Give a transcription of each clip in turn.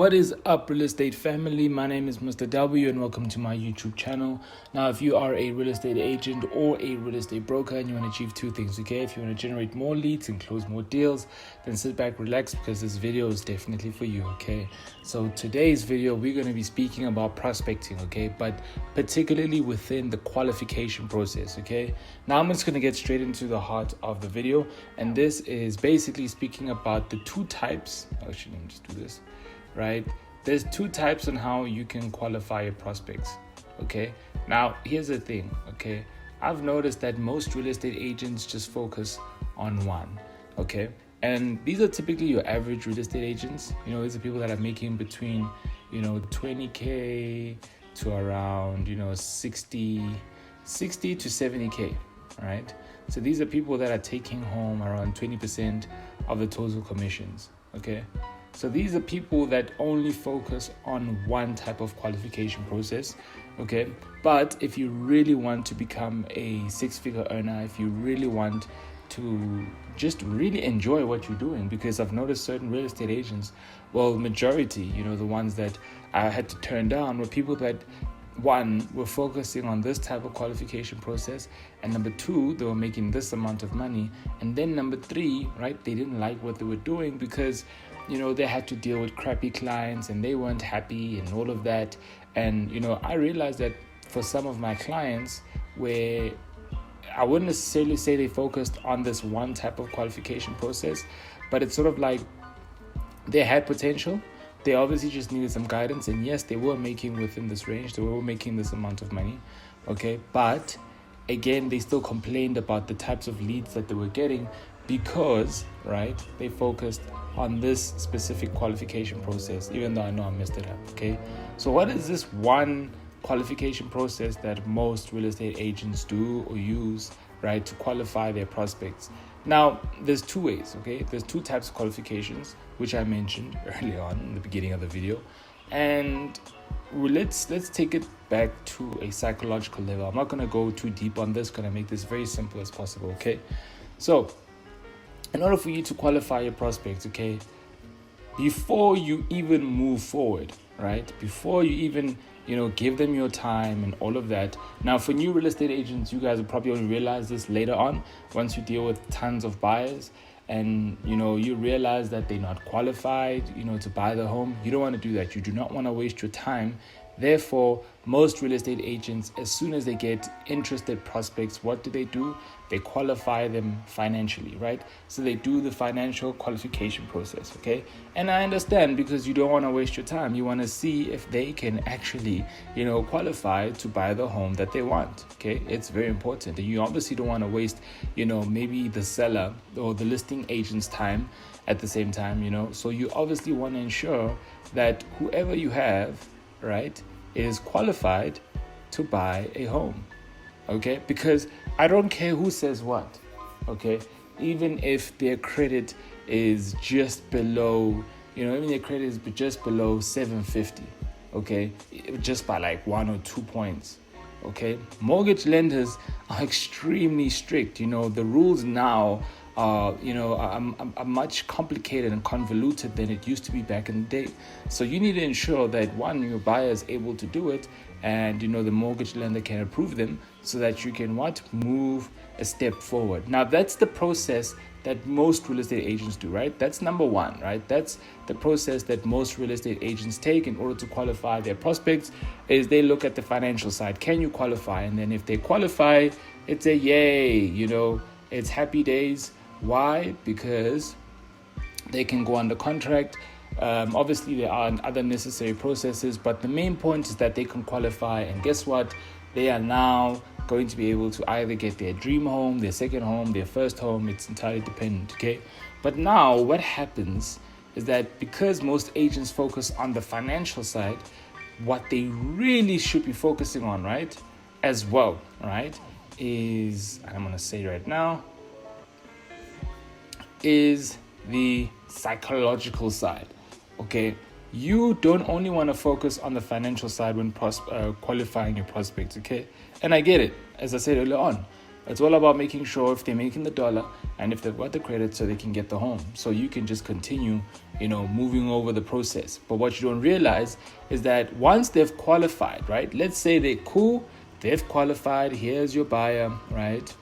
What is up, real estate family? My name is Mr. W and welcome to my YouTube channel. Now, if you are a real estate agent or a real estate broker and you want to achieve two things, okay? If you want to generate more leads and close more deals, then sit back, relax, because this video is definitely for you, okay? So today's video, we're going to be speaking about prospecting, okay? But particularly within the qualification process, okay? Now, I'm just going to get straight into the heart of the video. And this is basically speaking about the two types. Actually, let me just do this. Right? There's two types on how you can qualify your prospects. Okay. Now, here's the thing. Okay. I've noticed that most real estate agents just focus on one. Okay. And these are typically your average real estate agents. You know, these are people that are making between, 20K to around, 60 to 70K. Right. So these are people that are taking home around 20% of the total commissions. Okay. So these are people that only focus on one type of qualification process, okay? But if you really want to become a six-figure earner, if you really want to just really enjoy what you're doing, because I've noticed certain real estate agents, well, majority, the ones that I had to turn down were people that, one, were focusing on this type of qualification process, and number two, they were making this amount of money, and then number three, right, they didn't like what they were doing because they had to deal with crappy clients and they weren't happy and all of that. And, I realized that for some of my clients, where I wouldn't necessarily say they focused on this one type of qualification process, but it's sort of like they had potential. They obviously just needed some guidance. And yes, they were making within this range. They were making this amount of money. Okay. But again, they still complained about the types of leads that they were getting because, right, they focused on this specific qualification process, even though I know I messed it up, okay? So what is this one qualification process that most real estate agents do or use, right, to qualify their prospects? Now, there's two ways, okay? There's two types of qualifications, which I mentioned earlier on in the beginning of the video. And let's take it back to a psychological level. I'm not going to go too deep on this. I'm going to make this very simple as possible, okay? So, in order for you to qualify your prospects, okay, before you even move forward, right, before you even, give them your time and all of that. Now, for new real estate agents, you guys will probably only realize this later on once you deal with tons of buyers and, you realize that they're not qualified, to buy the home. You don't want to do that. You do not want to waste your time. Therefore, most real estate agents, as soon as they get interested prospects, what do? They qualify them financially, right? So they do the financial qualification process, okay? And I understand because you don't want to waste your time. You want to see if they can actually, qualify to buy the home that they want, okay? It's very important. And you obviously don't want to waste, maybe the seller or the listing agent's time at the same time, So you obviously want to ensure that whoever you have, right, is qualified to buy a home, okay? Because I don't care who says what, okay? Even if their credit is just below, even their credit is just below 750, okay? Just by like 1 or 2 points, okay? Mortgage lenders are extremely strict. The rules now are much complicated and convoluted than it used to be back in the day. So you need to ensure that, one, your buyer is able to do it and, the mortgage lender can approve them so that you can move a step forward. Now, that's the process that most real estate agents do, right? That's number one, right? That's the process that most real estate agents take in order to qualify their prospects is they look at the financial side. Can you qualify? And then if they qualify, it's a yay, it's happy days. Why? Because they can go under contract. Obviously, there are other necessary processes, but the main point is that they can qualify. And guess what? They are now going to be able to either get their dream home, their second home, their first home. It's entirely dependent, okay? But now what happens is that because most agents focus on the financial side, what they really should be focusing on, right, as well, right, is, I'm going to say right now, is the psychological side, okay? You don't only want to focus on the financial side when qualifying your prospects, okay? And I get it, as I said earlier on. It's all about making sure if they're making the dollar and if they've got the credit so they can get the home. So you can just continue, moving over the process. But what you don't realize is that once they've qualified, right? Let's say they're cool, they've qualified, here's your buyer, right?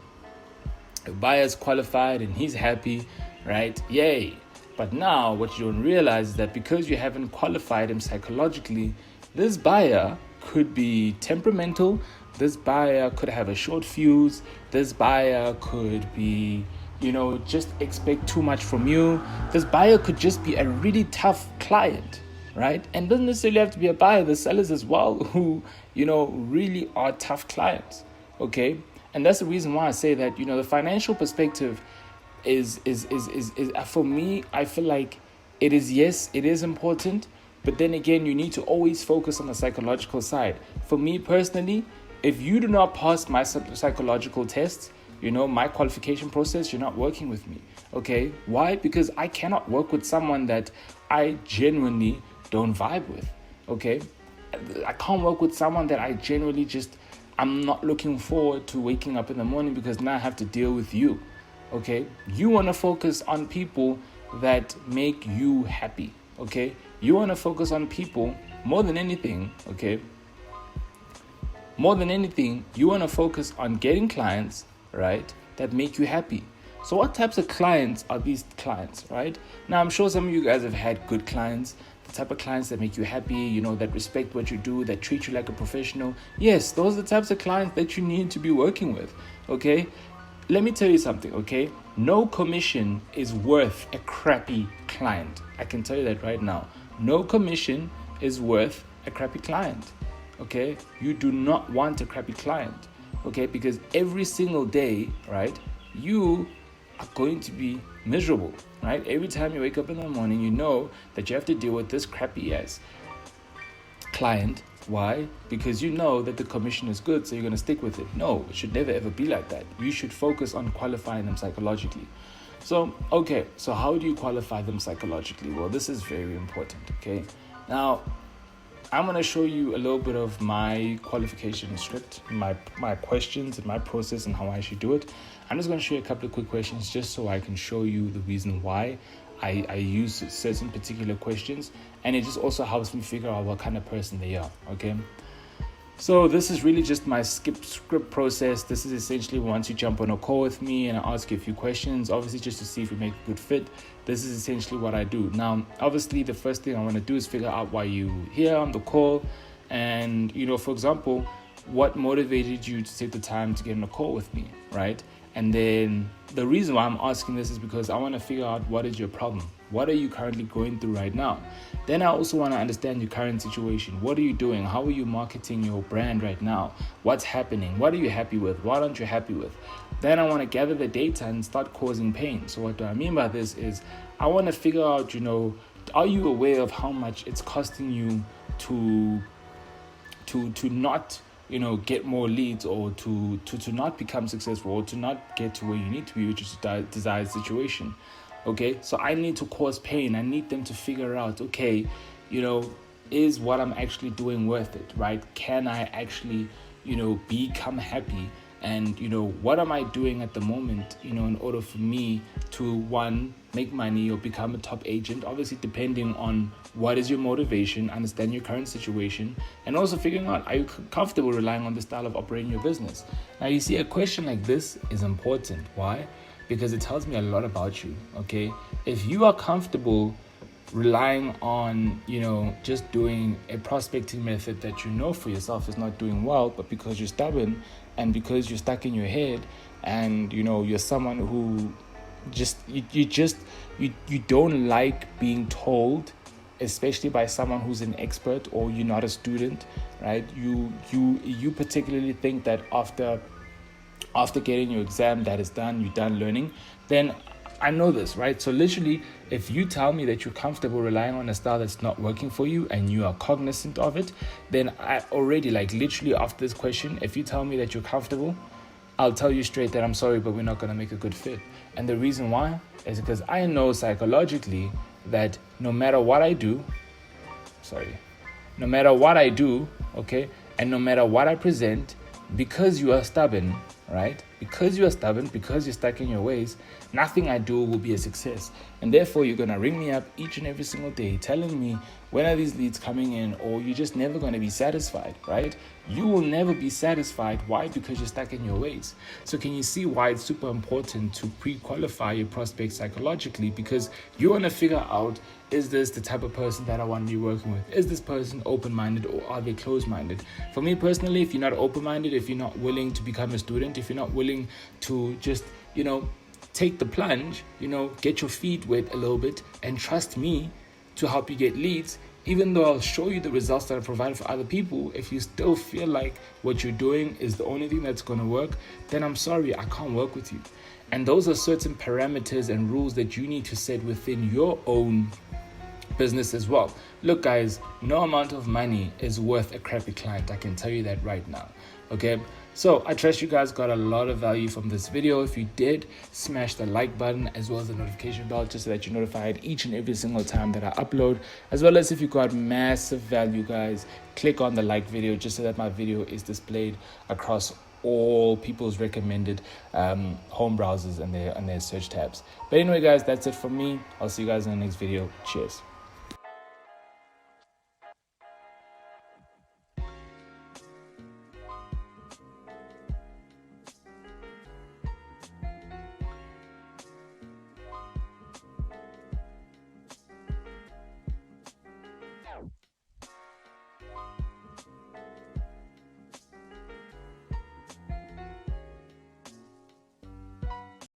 The buyer's qualified and he's happy, right? Yay. But now what you don't realize is that because you haven't qualified him psychologically, this buyer could be temperamental. This buyer could have a short fuse. This buyer could be, just expect too much from you. This buyer could just be a really tough client, right? And doesn't necessarily have to be a buyer. The sellers as well who, really are tough clients, okay? And that's the reason why I say that, the financial perspective is for me, I feel like it is important, but then again, you need to always focus on the psychological side. For me personally, if you do not pass my psychological tests, my qualification process, you're not working with me, okay? Why? Because I cannot work with someone that I genuinely don't vibe with, okay? I can't work with someone that I genuinely I'm not looking forward to waking up in the morning because now I have to deal with you. Okay, you want to focus on people that make you happy. Okay, you want to focus on people more than anything. Okay, more than anything, you want to focus on getting clients, right, that make you happy. So what types of clients are these clients, right? Now, I'm sure some of you guys have had good clients, the type of clients that make you happy, that respect what you do, that treat you like a professional. Yes, those are the types of clients that you need to be working with, okay? Let me tell you something, okay? No commission is worth a crappy client. I can tell you that right now. No commission is worth a crappy client, okay? You do not want a crappy client, okay? Because every single day, right, you are going to be miserable, right? Every time you wake up in the morning, you know that you have to deal with this crappy ass client. Why? Because you know that the commission is good, so you're going to stick with it. No, it should never ever be like that. You should focus on qualifying them psychologically. So how do you qualify them psychologically? Well, this is very important, okay? Now, I'm going to show you a little bit of my qualification script, my questions and my process and how I should do it. I'm just going to show you a couple of quick questions just so I can show you the reason why I use certain particular questions, and it just also helps me figure out what kind of person they are, okay? So this is really just my script process. This is essentially once you jump on a call with me and I ask you a few questions, obviously just to see if we make a good fit. This is essentially what I do. Now, obviously, the first thing I want to do is figure out why you're here on the call. And, for example, what motivated you to take the time to get on a call with me, right? And then the reason why I'm asking this is because I want to figure out what is your problem. What are you currently going through right now? Then I also want to understand your current situation. What are you doing? How are you marketing your brand right now? What's happening? What are you happy with? What aren't you happy with? Then I want to gather the data and start causing pain. So what do I mean by this is I want to figure out, are you aware of how much it's costing you to not get more leads, or to not become successful, or to not get to where you need to be, which is a desired situation. Okay, so I need to cause pain. I need them to figure out, okay, is what I'm actually doing worth it, right? Can I actually, become happy? And, what am I doing at the moment, in order for me to, one, make money or become a top agent, obviously depending on what is your motivation, understand your current situation, and also figuring out, are you comfortable relying on this style of operating your business? Now, you see, a question like this is important. Why? Because it tells me a lot about you, okay? If you are comfortable relying on, just doing a prospecting method that for yourself is not doing well, but because you're stubborn and because you're stuck in your head and, you're someone who you don't like being told, especially by someone who's an expert, or you're not a student, right? You particularly think that after getting your exam, that is done, you're done learning, then I know this, right? So literally, if you tell me that you're comfortable relying on a style that's not working for you and you are cognizant of it, then I already, literally after this question, if you tell me that you're comfortable, I'll tell you straight that I'm sorry, but we're not going to make a good fit. And the reason why is because I know psychologically that no matter what I do, okay, and no matter what I present, because you are stubborn, right? because you are stubborn, because you're stuck in your ways, nothing I do will be a success. And therefore, you're going to ring me up each and every single day telling me when are these leads coming in, or you're just never going to be satisfied, right? You will never be satisfied. Why? Because you're stuck in your ways. So can you see why it's super important to pre-qualify your prospect psychologically? Because you want to figure out, is this the type of person that I want to be working with? Is this person open-minded or are they closed-minded? For me personally, if you're not open-minded, if you're not willing to become a student, if you're not willing to just, take the plunge, get your feet wet a little bit and trust me to help you get leads, even though I'll show you the results that I provide for other people, if you still feel like what you're doing is the only thing that's going to work, then I'm sorry, I can't work with you. And those are certain parameters and rules that you need to set within your own business as well. Look, guys, no amount of money is worth a crappy client. I can tell you that right now. Okay, so I trust you guys got a lot of value from this video. If you did, smash the like button as well as the notification bell, just so that you're notified each and every single time that I upload. As well as if you got massive value, guys, click on the like video just so that my video is displayed across all people's recommended home browsers and their search tabs. But anyway, guys, that's it from me. I'll see you guys in the next video. Cheers.